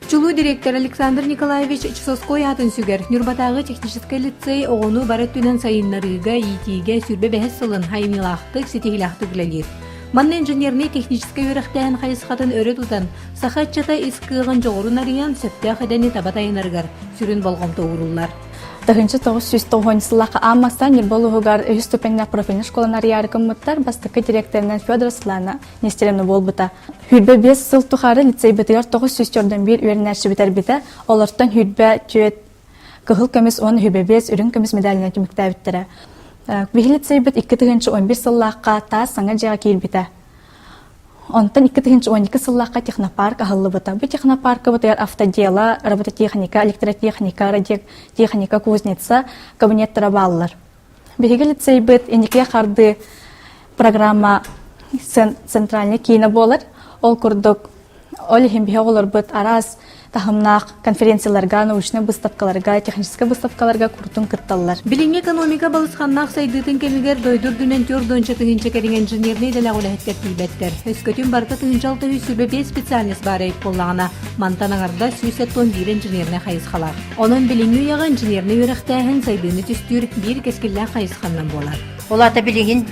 Чулу директор Александр Николаевич Чесоской атын сүгер. Нюрбатагы технический лицей оғыну барат түнен сайыннарыга итиге сүрбе бәхес сылын хайымилақтық, сетихилақтық ләлер. Манны инженерный технический өріқтәйін қайысқатын өрі тұтан, сақатчата искығын жоғырын ариян сөптәқ әдәні табатайынарғар, сүрін болғамты ұғырулар. Тахынчы 990 сыллаққа аммастан ерболуғығар өз ступеньна профильный школанар ярықын мұттар бастықы директорынан Федор Слана нестеремні бол бұта. Хүлбе 5 сыл тұқары лицей бітігер 901 өрінәрші бітер біті, оларттан хүлбе түйет кығыл көмес 10 хүлбе 5 үрін көмес медаліне түмікті әвіттірі. Бихи лицей біт 2-11 сыллаққа та саңа жаға кейл біті. Онтан 2-12 сыллаққа технопарк ағылы бұта. Бұл технопаркы бұта автодела, робототехника, электротехника, радиотехника, кузнеца, кабинеттері балылар. Бігігі лицей бұт енеке қарды программа центральный кейіні болыр. Ол күрдік, ол ембіге олар бұт араз тахымнақ конференцияларға, научный выставкаларға, технический выставкаларға күртін кытталылар. Билин экономика балысқаннақ сайдытын кемігер дойдур дүнен тёрдонча тыгынча кереген инженерный дәлі ғоләхеттер тілбәттер. Өскөтін барда тыгынчалты хүсірбе 5 специалист бар айып болағына. Мантанағарда сүйсеттон бір инженерный қайысқалар. Onun билингі яғы инженерный өріқтәйін сайдыны түстүр бір кескілі қайысқаннан болар. Олата билигин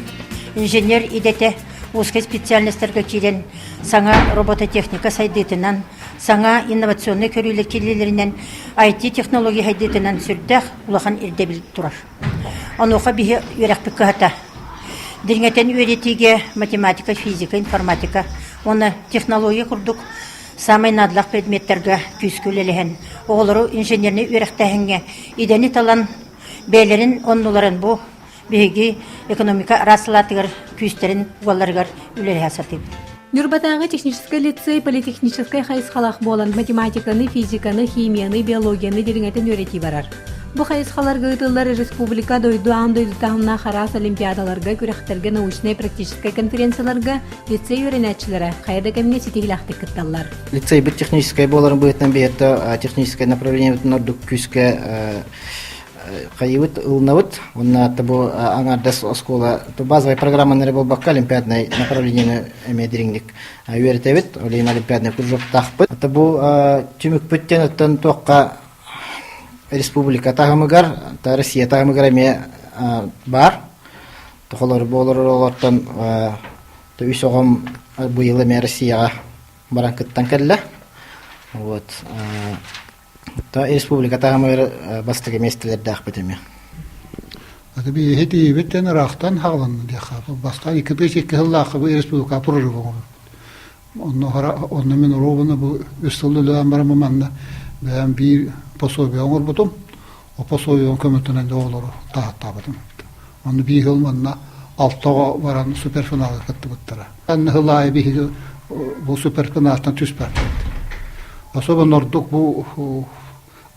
инженер идете узкой специальностерге кирен саңа робототехника сайдытынан, саңа инновационный көрүлік келелерінен, IT технология хайдытынан сүрдәқ улахан ирдебіл тұрар. Онуға бігі өрәқпік кығата. Диргетен өретіге математика, физика, информатика, оны технология құрдық, самай надлақ предметтерге күйскөлелеген. Оғылыру инженерный өрәқтәхінге идені талан бәйлерін, оннуларын бұл бігі экономика расылатығыр күйістерін уаларығар үлері асатып. Нюрбатагы технический лицей политехнический хайысқалақ болан математиканы, физиканы, химияны, биологияны деріңетін өрети барар. Бұ хайысқалар ғытылар республика дойду тағымна қарас олимпиадаларға, күріқтерге научный практический конференцияларға лицей өренәтшілері қайда кәміне сетихилақты кітталар. Лицей бұд технический боларын бұйтын бейетті технический направление бұтын ордық күйіске қайывыт, ұлнавыт, онна табу аңардас оскола, базовая программа на рыбалбаққа олимпиадной направлениені әмедіріңдік өретевіт, олейін олимпиадный кружок тақпыт. Табу түмік бүттен өттен тоққа республика тағымығар, Россия тағымығар әме бар. Тоқалар болыр олардан үш оғым бұйылы мен Россияға баран күттен кәлі. Республика тағымыр бастығы местелерді ақпетеме. Би хети беттен рахтан хағлан деха. Басқа 2-5 жыллақы бұл республика прожы болған. Онны мен ровыны бұл үстілділіған барамы манна. Бәйін бір пособия оңыр бұтым. О пособия оң көмітінен де олары тағатта бұтым. Онны бір жыл манна алтаға баран суперфиналға кітті бұттыра. Әнні ғылайы бір бұл суперфиналдан түспәр. Особенно ордук бұл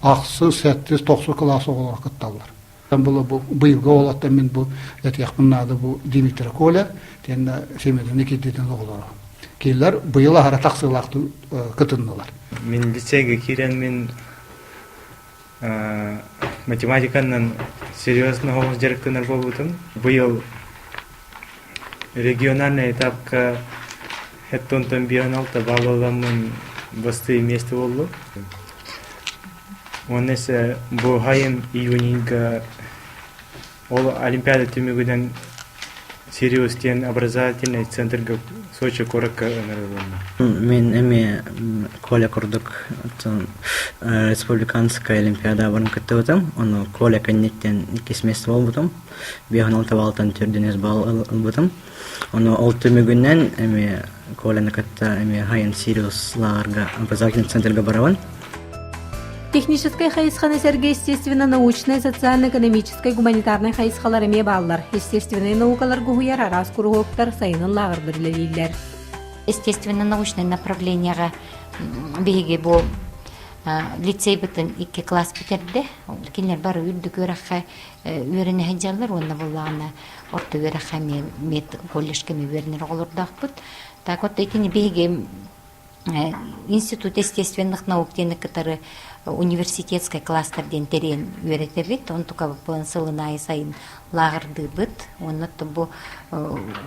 ақсы, сәттіз, 90 классы олар кытталар. Бұл бұйылға олаттан мен бұл әтияқпыннады бұл Димитр Коля, тені семеден екетеден олар. Кейлер бұйыла ара тақсылақты кытыннылар. Мен лицейге кирен мен математиканнан серьезно голос директорнар болбутум. Бұйыл региональный этапқа хеттонтан бионалта балаламын басты месте болду. Оннесе бу хайым июнинга ол олимпиада түмүгүдөн серьезтен образовательный центрга Сочи коракка өнөрүлдү. Мен эми Коля курдук республиканская олимпиада барын кыттыбытым. Ону Коля коннектен 2 месте болбутум. Бияхан табалтан түрдүнүз бал албытым. Ону ол түмүгүнөн эми Коляны кытта эми хайын серьезларга образовательный центрга барабын. Техническая хайысқаны сәрге естественно-научная, социально-экономическая, гуманитарная хайысқалар әме балылар. Естественные наукалар ғуяр арас күрғоқтар сайынын лағырдыр ләлейлер. Естественно-научное направлениеға бейге бұл лицей бұтын 2 класс бітерді. Кенлер бары үрді көріққа өріні әджалар, онына болағына орты өріққа мет коллежке ме өрінер олырдақ бұд. Так вот, екені бейге Институт естественных наук дені кітары университетской кластерден терен үйреті бит, он тука бұпын сылына сайын лағырды бит, оны бұ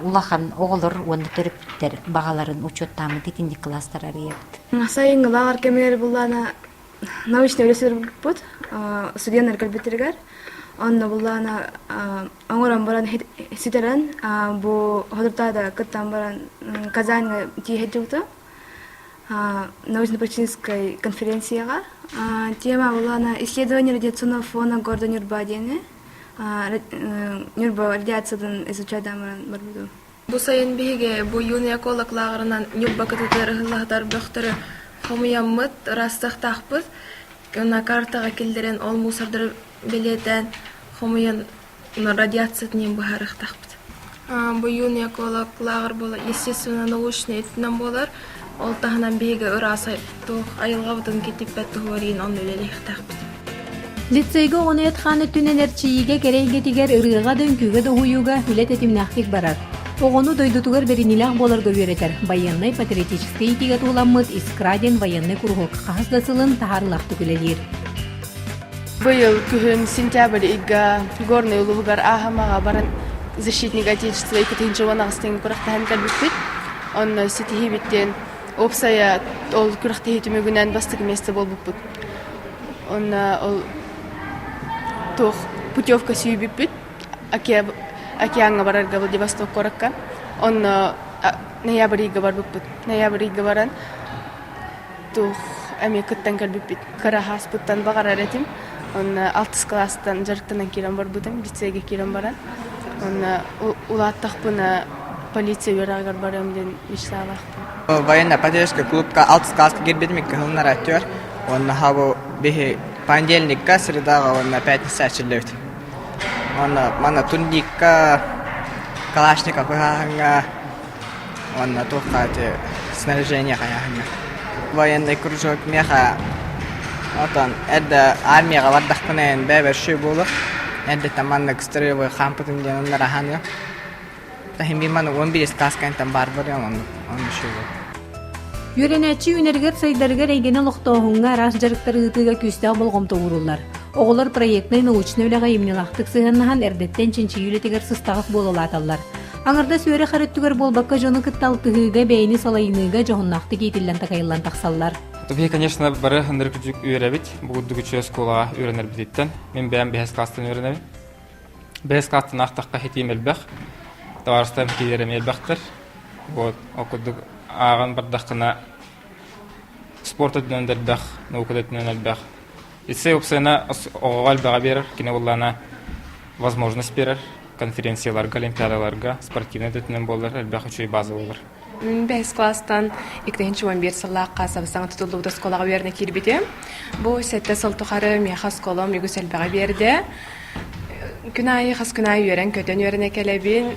улахан оғылыр, оны түріптер бағаларын учеттамы детінді кластер арыябыт. Сайын лағыр кемелер бұллана научный өлесер бұд, студенттер көлбеттергер, онны бұллана оңыран баран ситерен, бұ ходыртада кыттан баран Казанға тиехет жүгті, научно-практической конференцияға. Тема была исследование радиационного фона города Нюрба дені. Нюрба радиациядан изучадан барбуду. Бу сайын биге бу юный экологларынан Нюрба кытытыр хыллахтар бөхтөрү хомуяммыт растах тахпыз. На картага келдерен ол мусордыр билетен хомуян радиациятын бахарых тахпыз. Бу юный экологлар бола естественно научный этнен болар. Ол тахынан биге ырасы тух айылга бутун кетип беттугорин он өлелих тахпыз. Лицейге оны етханы түненерчиге керейгетигер ырыға дөңкүге доғуюга хүлет етімнақтик барар. Оғыны дойдутугар беринилақ боларга өретер. Военный патриотический итиге туғыламмыд Искраден военный курғық қағыздасылын тахарлақты күлелер. Быйыл күхін сентябрь ига горный улугар ахамаға баран защитник отечества и катынчы ванағыстың күрақтахын кәлбіспет. Он сетихи биттен опсая ол күрақтахи түмігінен бастық месті бол бұппыт. Он тух путевка сүйбіппіт, океанға барарға Владивосток коракка. Он ноябрьға бар бұппыт. Ноябрьға баран тух әме күттен кәлбіппіт. Карахас бұттан бағарар етім. Он 6 класстан жарықтанан керен бар бұдым, лицейге керен баран. Он улаттақ бұна полиция өрағар барам ден мечталақтым. Военно-патриотический клубка 6 класска гербедмик кылынар актер. Он хабу бихи понедельникка, средага, он на пятница чилёвит. Он мана турникка, калашников ханга, он на тухате снаряжение ханга. Военный кружок меха. Вот он, это армия вардахтанен бебер шибулы. Это таманнык строевый хампутын ден он раханга. Тахимиман 11 класскан там барбаря он шибулы. Юренәтчі үнергер сайдаргар әйгені лұқтауыңға рас жарықтары ұтыға көстіға болғымты ұрулар. Оғылар проектный научны өліға емнелақтық сығыннаған әрдеттен ченчі үлетігер сыстағыз болылаталар. Аңырда сөйрі қарыттығыр болбаққа жоны күтталтығыға бәйіні салайыныға жоғыннақты кейтіллен тақайылан тақсалар. Бұл, конечно, бары хындыр күчік үйрәбіт, бұғыдды күчі өсколаға үйренер бідеттен. Мен бәйін бәйіз қастын үйренебін. Бәйіз қастын ақтаққа хетейм әлбәқ, таварыстан кейдерем әлбәқтір. Оқыдық ағын бардаққына спорт өтінен әлбәқ, науқыд өтінен әлбәқ. Лицей опсайна оғал баға берір, кені олана возможность берір. Конференцияларға, олимпиадаларға, спортивный өтінен болыр, әлбәқ үшей базы болыр. Мен 5 класстан 2-11 сыллаққа сабысаңа тұтылуды сколаға беріне кербеде. Бұл сәтті сыл тұқары меха сколам егіс әлбәға берді. Күнайы қас күнайы өрен, көтен өрен әкелебен.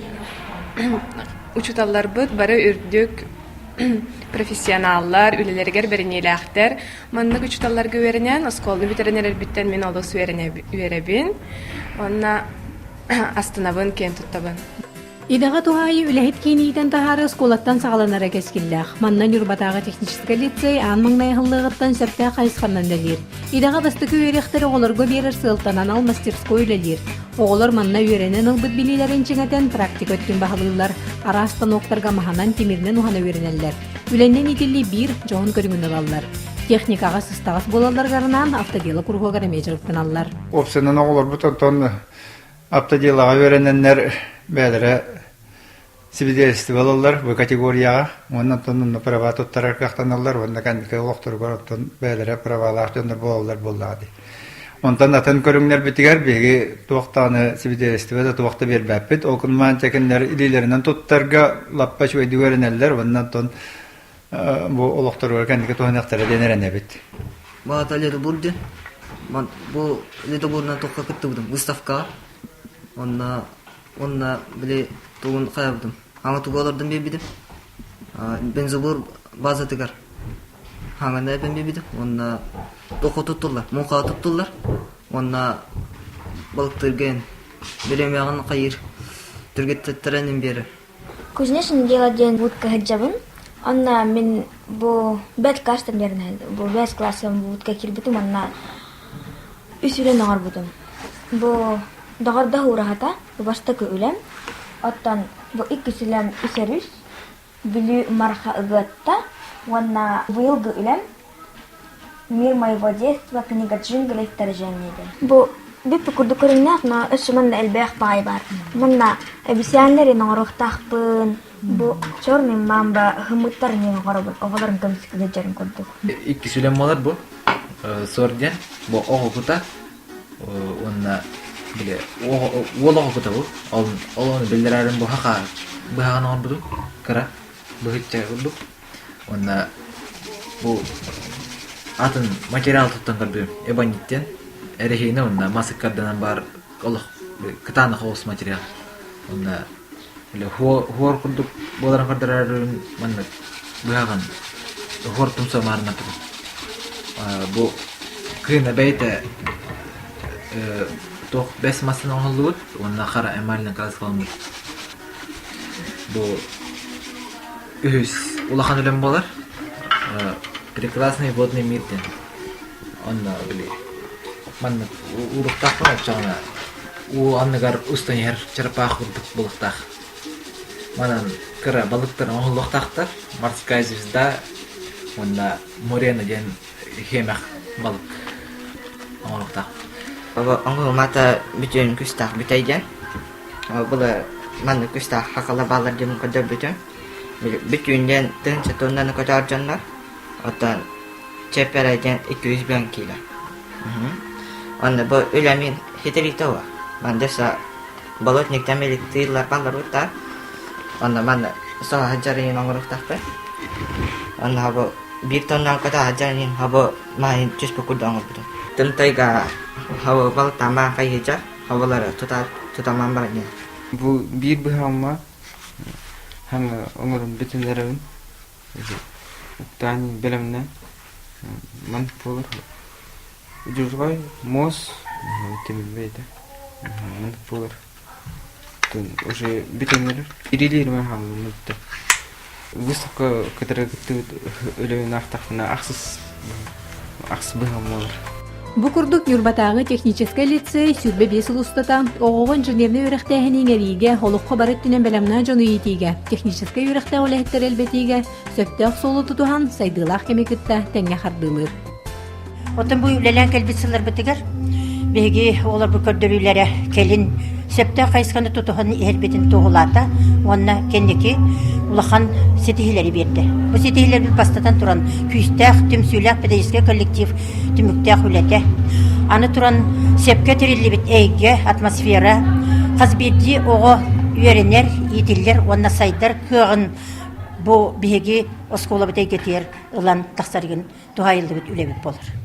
Учуталар бұд, бары үрдік профессионаллар, үлелергер берінейлі әқтер. Мұнлық учуталарға өрінен, сколды бітерінер әлбіттен мен олыс өребен. Онна астынабын, кен тұттабын. Идаға туғайы үләхет кейнейтен тахары сколаттан сағаланара кәскілләқ. Маннан үрбатаға техническа лицей аң маңнайғылығыттан сәпті қайысқаннан дәлер. Идаға бастықы өректері оғыларға берір сылтанан ал мастерской өлелер. Оғылар манна өренен ұлбыт білелерін чеңетен практик өттін бағылылар. Ара станоктарға маханан темірнен ұхана өренелер. Үленнен итілі бір жоғын көріңін алалар. Техникаға сыстағыз болалар ғарынан автоделы күрғығар әмежіріктен алалар. Опсынан оғылар бұтантон автоделаға өрененлер бәлірі свидетельство алалар бұл категорияға. Оннан тонын права тұттарар қақтаналар, онна кәндікі олықтыр барыптын бәлірі правалар жондар болалар болады. Онтан атын көріңлер бітігер беге туақтаны свидетельство да туақты бербәппет. Оқынман тәкінлер илелерінен тұттарға лаппа шөйді көрінелер, оннан тон бұл олықтыр кәндікі туғанақтары денерен әбет. Бағата леті бұрды. Бұл леті бұрынан тоққа күтті бұдым. Выставка. Онна біле туғын қайабыдым. Аңа туғалардың бебедім. Бензобор база тігар. Аңында әпен бебедім. Онна тоқы тұттылар. Мұнқа тұттылар. Онна балықтырген. Берем яғын қайыр. Түргеттеттеренен бері. Кузнечный делать день будка хаджабын. Онна мен бу бет класстан бернел бу бес классым бу какир биту манна үсүле нагар бутум бу дагарда урахата бу баштакы үлем оттан бу иккисилем исерүс билүү марха ыгатта ванна быйылгы үлем «Мир моего детства», книга джунглей, вторжение. Бу биппи курдукуриннах, но эши манна элбэх бай бар. Манна обезьянлери ногорухтахпын, бу черный мамба хымыттар нен горобын, оголарын көмсүкүгө жерин курдук. Икки сүйлем болар бу. Сорден бу ого кута. Онна биле ого кута бу. Оны билдирерин бу хака. Бу хаканы орбуду. Кара. Бу хитче курдук. Онна бу атын материал туттан кырдым эбониттен эрехейне онна масыккардан бар олох кытаны хоос материал онна эле хор курдук боларын кырдырарын манна буяган хор тумса марна бу кына бейте тох бес масын оңолут онна кара эмалин красkalmır бу үс улахан элем болар прекрасный водный мир ден. Он били. Манна урухтах чана. У аннагар устанер черпах урдук булыктах. Манан кыра балыктар оңлуктахтар. Морская звезда. Онда морена ден хемах балык. Оңлуктах. Баба оңлумата бүтүн күстах бүтөйден. Була манна күстах хакала балар дем кадыр бүтүн. Бүтүнден тынча тоннаны көтөр жандар. Otan çepereden 200 bin kilo. Onda bu ölemin hitrita var. Ben de sa balotnikten belirtiler ballar uta. Onda ben de sa hajarin anguruk takpe. Onda bu bir tondan kadar hajarin hava main çeşme kudang bu. Tentayga hava bal tambah kayıca havalar tutaman barnya. Bu bir bihama hem umurum bütünlerin Tani bilimne manpur jurgay mos temibeyde manpur tun уже битенер ирилерме хаммытты высоко который өлөүн актахна аксыз быгамалар. Бу курдук Нюрбатагы технический лицей сүрбе 5 ыл устата огогон инженерный үрехтәһенең эриге холукка барыттынан белемнә жону итиге технический үрехтә олехтер элбетиге сөптәк солу тутухан сайдылах кемекитте тәңгә хардылыр. Отын бу үлелән кәлбисәләр битегәр беги олар бу көрдөрүләре келин сөптә кайсканы тутухан эрбетин тугулата онна кендеки улахан сетихилери берди. Бу сетихилер бил бастатан туран күстәх төмсүләк педагогик коллектив түмүктәх үләтә. Аны туран сепкә тирилли бит әйге атмосфера казбеди ого үйренер итиллер онна сайдар кыгын бу беги оскола бит әйгетер ылан тахсарыгын тухайылды бит үләбит болар.